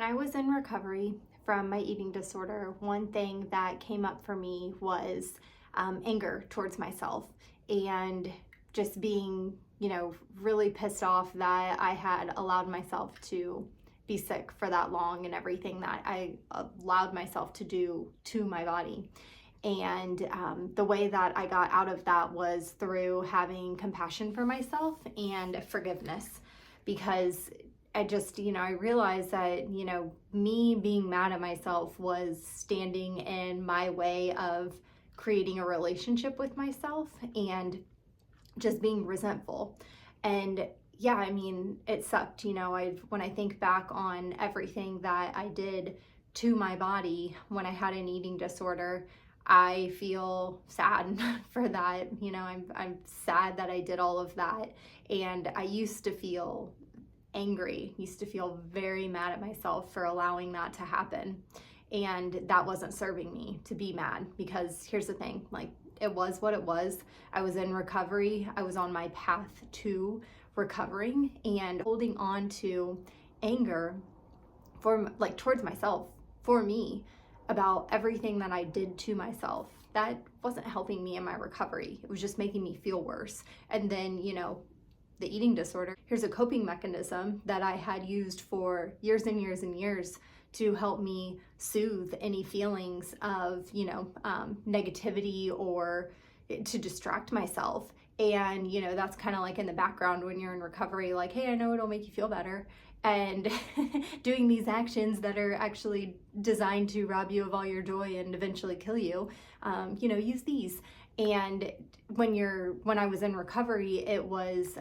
I was in recovery from my eating disorder, one thing that came up for me was anger towards myself and just being, really pissed off that I had allowed myself to be sick for that long and everything that I allowed myself to do to my body. And the way that I got out of that was through having compassion for myself and forgiveness, because I just, I realized that, me being mad at myself was standing in my way of creating a relationship with myself and just being resentful. And yeah, I mean, it sucked, when I think back on everything that I did to my body when I had an eating disorder, I feel sad for that. I'm sad that I did all of that. And I used to feel angry, used to feel very mad at myself for allowing that to happen. And that wasn't serving me to be mad, because here's the thing, like, it was what it was. I was in recovery. I was on my path to recovering, and holding on to anger towards myself, for me, about everything that I did to myself, that wasn't helping me in my recovery. It was just making me feel worse. And then, the eating disorder, here's a coping mechanism that I had used for years and years and years to help me soothe any feelings of, negativity, or to distract myself. And, that's kind of like in the background when you're in recovery, like, hey, I know it'll make you feel better. And doing these actions that are actually designed to rob you of all your joy and eventually kill you, use these. And when I was in recovery, it was,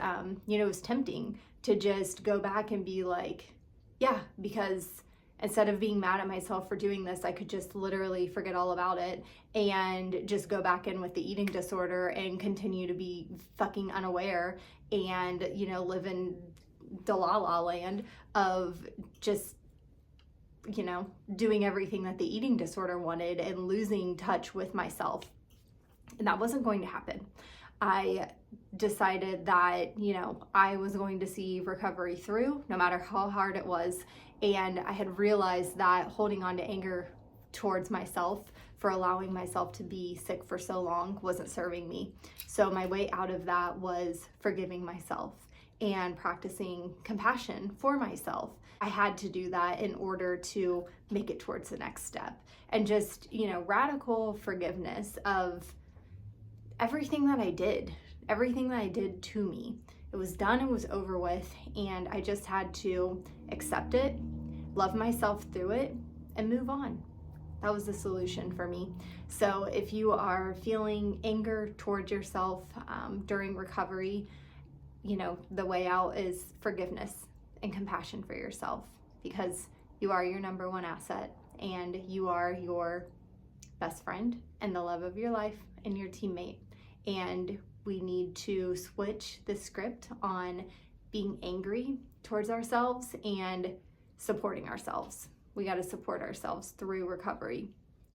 it was tempting to just go back and be like, yeah, because instead of being mad at myself for doing this, I could just literally forget all about it and just go back in with the eating disorder and continue to be fucking unaware and, live in the la la land of just, doing everything that the eating disorder wanted and losing touch with myself. And that wasn't going to happen. I decided that, I was going to see recovery through no matter how hard it was. And I had realized that holding on to anger towards myself for allowing myself to be sick for so long wasn't serving me. So my way out of that was forgiving myself and practicing compassion for myself. I had to do that in order to make it towards the next step. And just, radical forgiveness of everything that I did to me. It was done, it was over with, and I just had to accept it, love myself through it, and move on. That was the solution for me. So if you are feeling anger towards yourself during recovery, the way out is forgiveness and compassion for yourself, because you are your number one asset, and you are your best friend and the love of your life and your teammate. And we need to switch the script on being angry towards ourselves and supporting ourselves. We got to support ourselves through recovery.